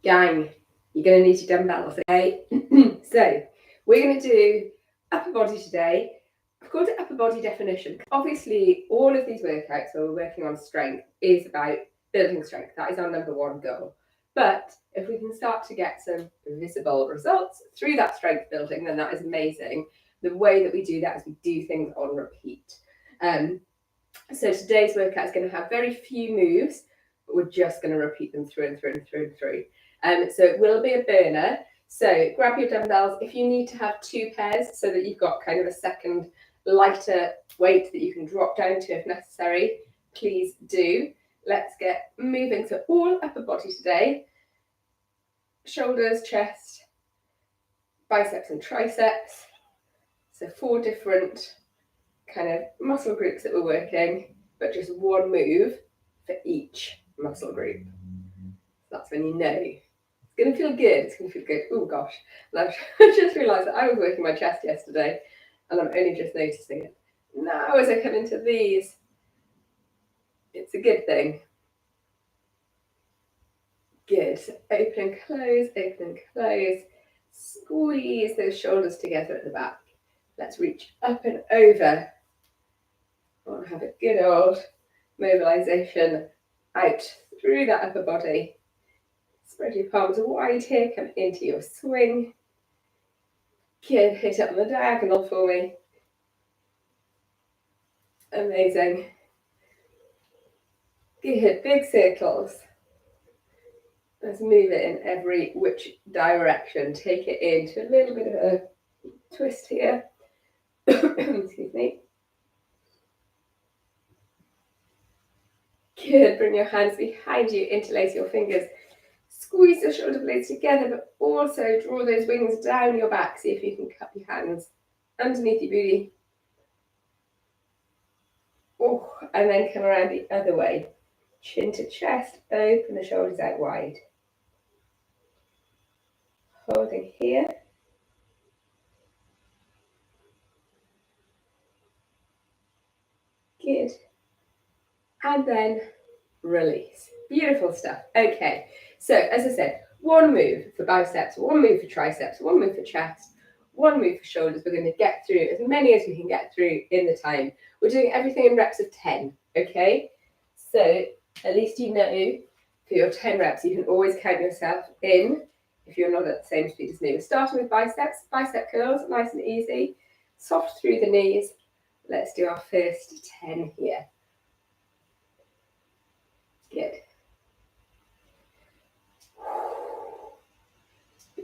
Gang, you're going to need your dumbbells, okay? So we're going to do upper body today. I've called it upper body definition. Obviously, all of these workouts where we're working on strength is about building strength. That is our number one goal. But if we can start to get some visible results through that strength building, then that is amazing. The way that we do that is we do things on repeat. So today's workout is going to have very few moves, but we're just going to repeat them through and through and through and through. So it will be a burner. So grab your dumbbells. If you need to have 2 pairs so that you've got kind of a second lighter weight that you can drop down to if necessary, please do. Let's get moving. So all upper body today. Shoulders, chest, biceps and triceps. So 4 different kind of muscle groups that we're working, but just one move for each muscle group. That's when you know it's going to feel good. It's going to feel good. Oh gosh, and I just realised that I was working my chest yesterday, and I'm only just noticing it now as I come into these. It's a good thing. Good. Open and close. Open and close. Squeeze those shoulders together at the back. Let's reach up and over. I want to have a good old mobilization out through that upper body. Spread your palms wide here, come into your swing. Good, hit up on the diagonal for me. Amazing. Good, big circles. Let's move it in every which direction. Take it into a little bit of a twist here. Excuse me. Good, bring your hands behind you, interlace your fingers. Squeeze the shoulder blades together, but also draw those wings down your back. See if you can cup your hands underneath your booty. Oh, and then come around the other way. Chin to chest, open the shoulders out wide. Holding here. Good. And then release. Beautiful stuff. Okay, so as I said, one move for biceps, one move for triceps, one move for chest, one move for shoulders. We're going to get through as many as we can get through in the time. We're doing everything in reps of 10, okay? So at least you know for your 10 reps, you can always count yourself in if you're not at the same speed as me. We're starting with biceps, bicep curls, nice and easy, soft through the knees. Let's do our first 10 here. Good.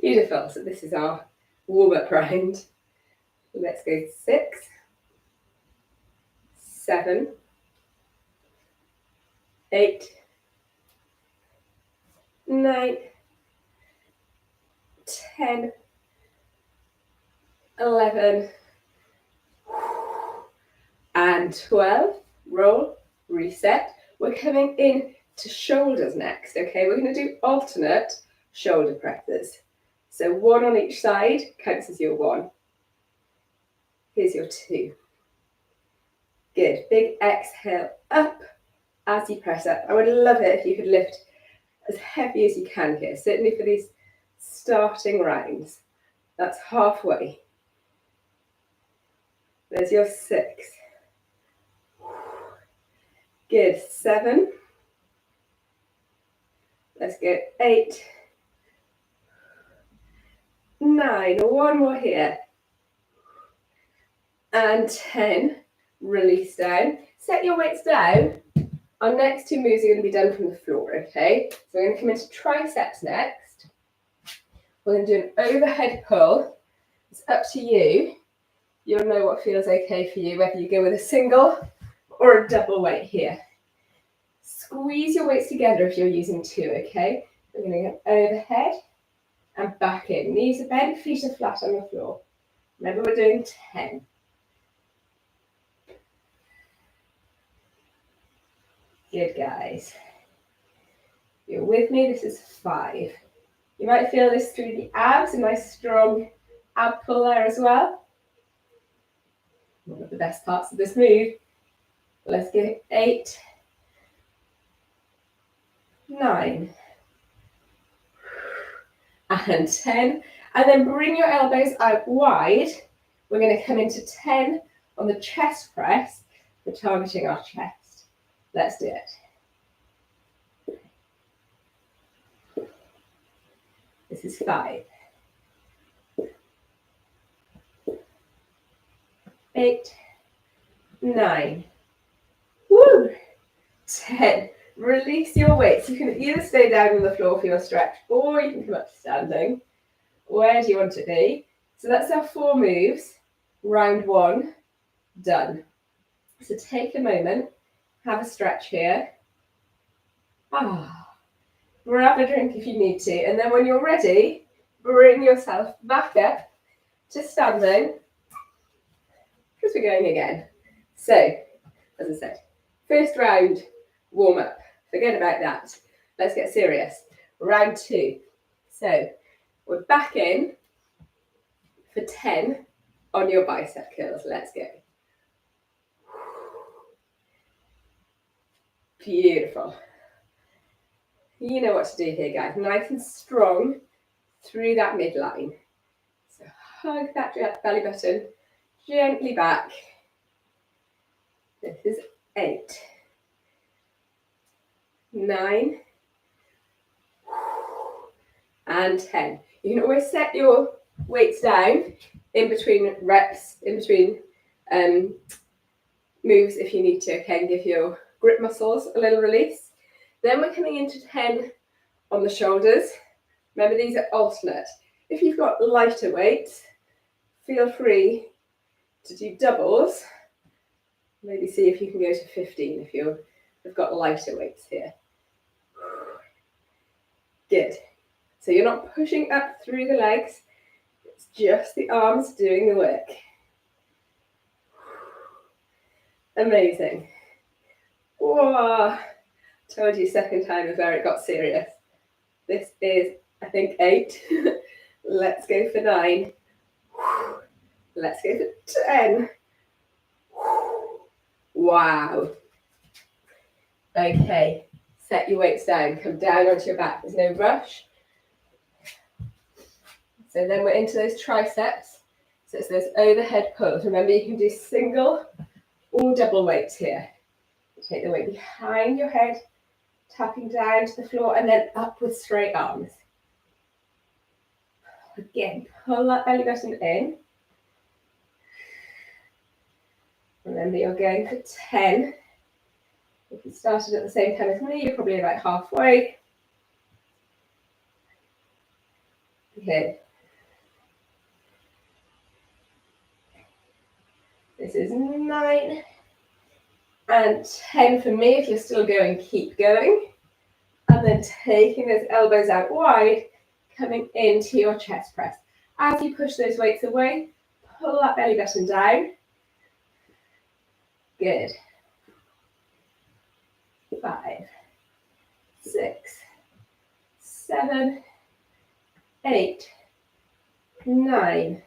Beautiful. So this is our warm-up round. Let's go 6, 7, 8, 9, 10, 11, and 12. Roll, reset. We're coming in to shoulders next, okay? We're going to do alternate shoulder presses. So 1 on each side counts as your 1. Here's your 2. Good. Big exhale up as you press up. I would love it if you could lift as heavy as you can here, certainly for these starting rounds. That's halfway. There's your 6. Good. 7. Let's go 8. 9. One more here. And 10. Release down. Set your weights down. Our next 2 moves are going to be done from the floor, okay? So we're going to come into triceps next. We're going to do an overhead pull. It's up to you. You'll know what feels okay for you, whether you go with a single or a double weight here. Squeeze your weights together if you're using 2, okay? We're going to go overhead and back in. Knees are bent, feet are flat on the floor. Remember, we're doing 10. Good, guys. You're with me. This is 5. You might feel this through the abs, a nice strong ab pull there as well. One of the best parts of this move. Let's go 8, 9, and 10. And then bring your elbows out wide. We're going to come into 10 on the chest press for targeting our chest. Let's do it. This is 5, 8, 9, woo, 10. Release your weights. You can either stay down on the floor for your stretch, or you can come up to standing. Where do you want to be? So that's our 4 moves. Round 1, done. So take a moment, have a stretch here. Grab a drink if you need to. And then when you're ready, bring yourself back up to standing, because we're going again. So, as I said, first round, warm up. Forget about that. Let's get serious. Round 2. So, we're back in for 10 on your bicep curls. Let's go. Beautiful. You know what to do here, guys. Nice and strong through that midline. So hug that belly button gently back. This is 8, 9, and 10. You can always set your weights down in between reps, in between moves if you need to, okay, and give your grip muscles a little release. Then we're coming into 10 on the shoulders. Remember, these are alternate. If you've got lighter weights, feel free to do doubles. Maybe see if you can go to 15 if you've got lighter weights here. Good. So you're not pushing up through the legs. It's just the arms doing the work. Amazing. Whoa. Told you second time is where it got serious. This is, I think, 8. Let's go for 9. Let's go for 10. Wow. Okay, set your weights down. Come down onto your back. There's no rush. So then we're into those triceps. So it's those overhead pulls. Remember, you can do single or double weights here. Take the weight behind your head, tapping down to the floor, and then up with straight arms. Again, pull that belly button in. Remember, you're going for 10. If you started at the same time as me, you're probably about halfway. Okay. This is 9 and 10 for me. If you're still going, keep going. And then taking those elbows out wide, coming into your chest press. As you push those weights away, pull that belly button down. Good. 5, 6, 7, 8, 9,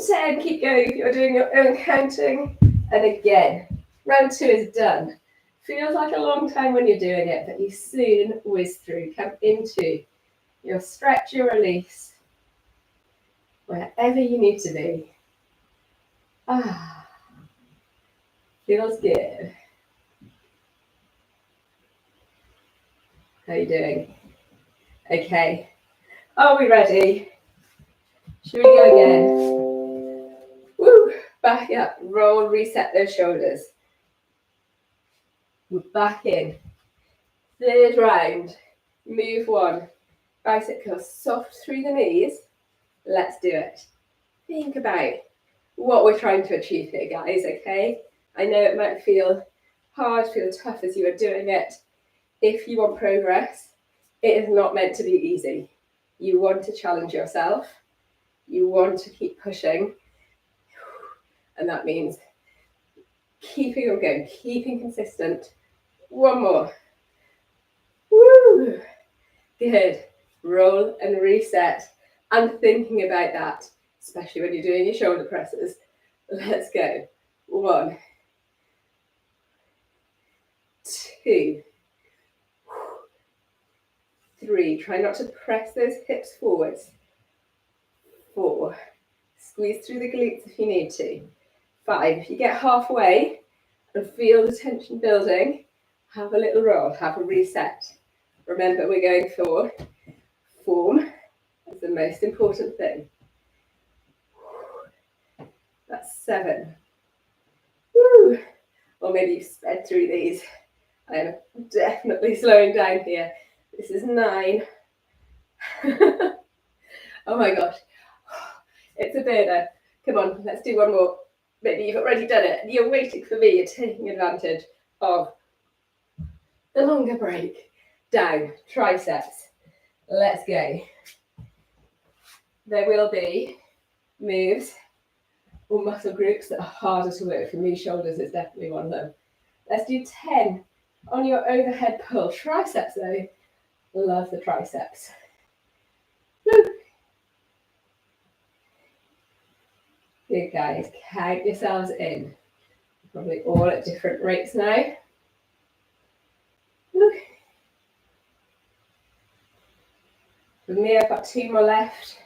10. Keep going if you're doing your own counting. And again, round 2 is done. Feels like a long time when you're doing it, but you soon whiz through. Come into your stretch, your release, wherever you need to be. Feels good. How are you doing? Okay. Are we ready? Should we go again? Woo! Back up. Roll, reset those shoulders. We're back in. Third round. Move 1. Bicep curls soft through the knees. Let's do it. Think about what we're trying to achieve here, guys, okay? I know it might feel hard, feel tough as you are doing it. If you want progress, it is not meant to be easy. You want to challenge yourself. You want to keep pushing. And that means keeping on going, keeping consistent. 1 more. Woo! Good. Roll and reset. And thinking about that, especially when you're doing your shoulder presses. Let's go. 1, 2, 3, try not to press those hips forwards. 4, squeeze through the glutes if you need to. 5, if you get halfway and feel the tension building, have a little roll, have a reset. Remember, we're going for form as the most important thing. That's 7. Woo! Or maybe you've sped through these. I am definitely slowing down here. This is 9. Oh my gosh. It's a burner. Come on, let's do one more. Maybe you've already done it. You're waiting for me. You're taking advantage of the longer break. Down, triceps. Let's go. There will be moves or muscle groups that are harder to work. For me, shoulders is definitely one of them. Let's do 10 on your overhead pull. Triceps though, love the triceps. Woo. Good guys, count yourselves in. Probably all at different rates now. Woo. With me, I've got 2 more left.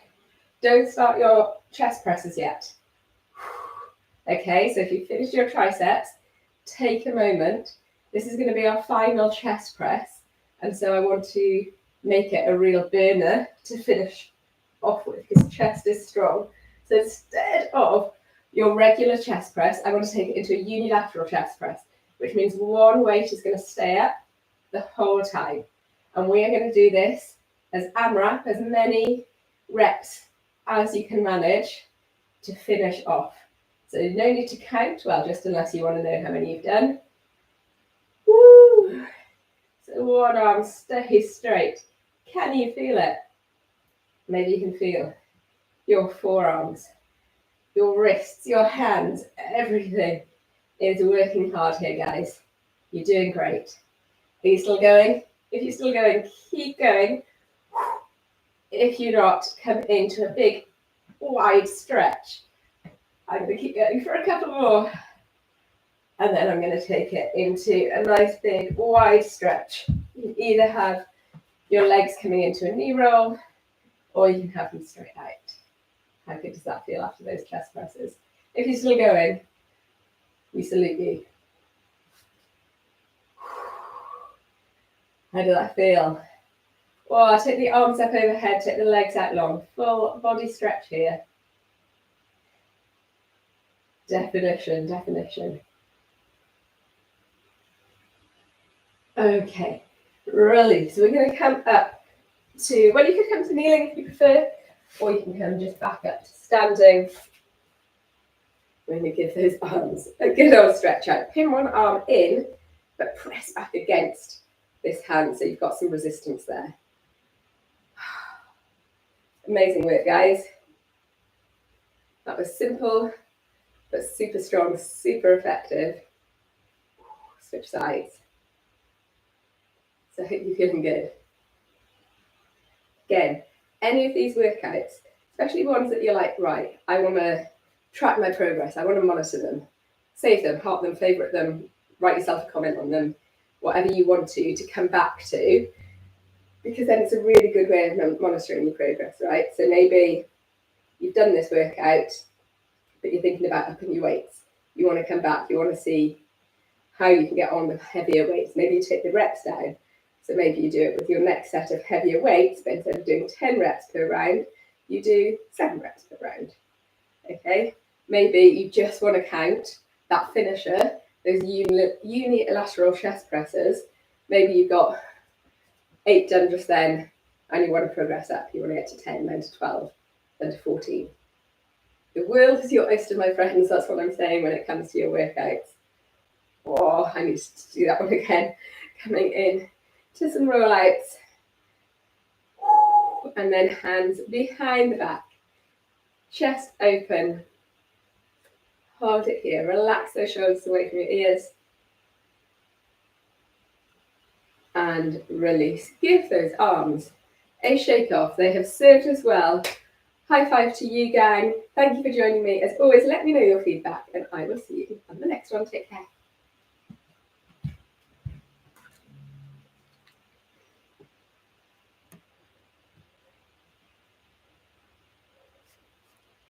Don't start your chest presses yet. Okay, so if you finish your triceps, take a moment. This is going to be our final chest press. And so I want to make it a real burner to finish off with because chest is strong. So instead of your regular chest press, I want to take it into a unilateral chest press, which means one weight is going to stay up the whole time. And we are going to do this as AMRAP, as many reps as you can manage to finish off. So no need to count, well, just unless you want to know how many you've done. Woo! So one arm stays straight. Can you feel it? Maybe you can feel your forearms, your wrists, your hands, everything is working hard here, guys. You're doing great. Are you still going? If you're still going, keep going. If you're not, come into a big, wide stretch. I'm going to keep going for a couple more. And then I'm going to take it into a nice, big, wide stretch. You can either have your legs coming into a knee roll, or you can have them straight out. How good does that feel after those chest presses? If you're still going, we salute you. How does that feel? Well, take the arms up overhead, take the legs out long. Full body stretch here. Definition, definition. Okay, release. So we're going to come up to, well, you can come to kneeling if you prefer, or you can come just back up to standing. We're going to give those arms a good old stretch out. Pin one arm in, but press back against this hand so you've got some resistance there. Amazing work, guys. That was simple, but super strong, super effective. Switch sides. So I hope you're feeling good. Again, any of these workouts, especially ones that you're like, right, I want to track my progress, I want to monitor them, save them, heart them, favourite them, write yourself a comment on them, whatever you want to come back to, because then it's a really good way of monitoring your progress, right? So maybe you've done this workout, but you're thinking about upping your weights. You want to come back, you want to see how you can get on with heavier weights. Maybe you take the reps down. So maybe you do it with your next set of heavier weights, but instead of doing 10 reps per round, you do 7 reps per round. Okay? Maybe you just want to count that finisher, those unilateral chest presses. Maybe you've got 8 done just then, and you want to progress up. You want to get to 10, then to 12, then to 14. The world is your oyster, my friends. That's what I'm saying when it comes to your workouts. Oh, I need to do that one again. Coming in to some rollouts. And then hands behind the back. Chest open. Hold it here. Relax those shoulders away from your ears. And release. Give those arms a shake off. They have served us well. High five to you, gang. Thank you for joining me. As always, let me know your feedback and I will see you on the next one. Take care.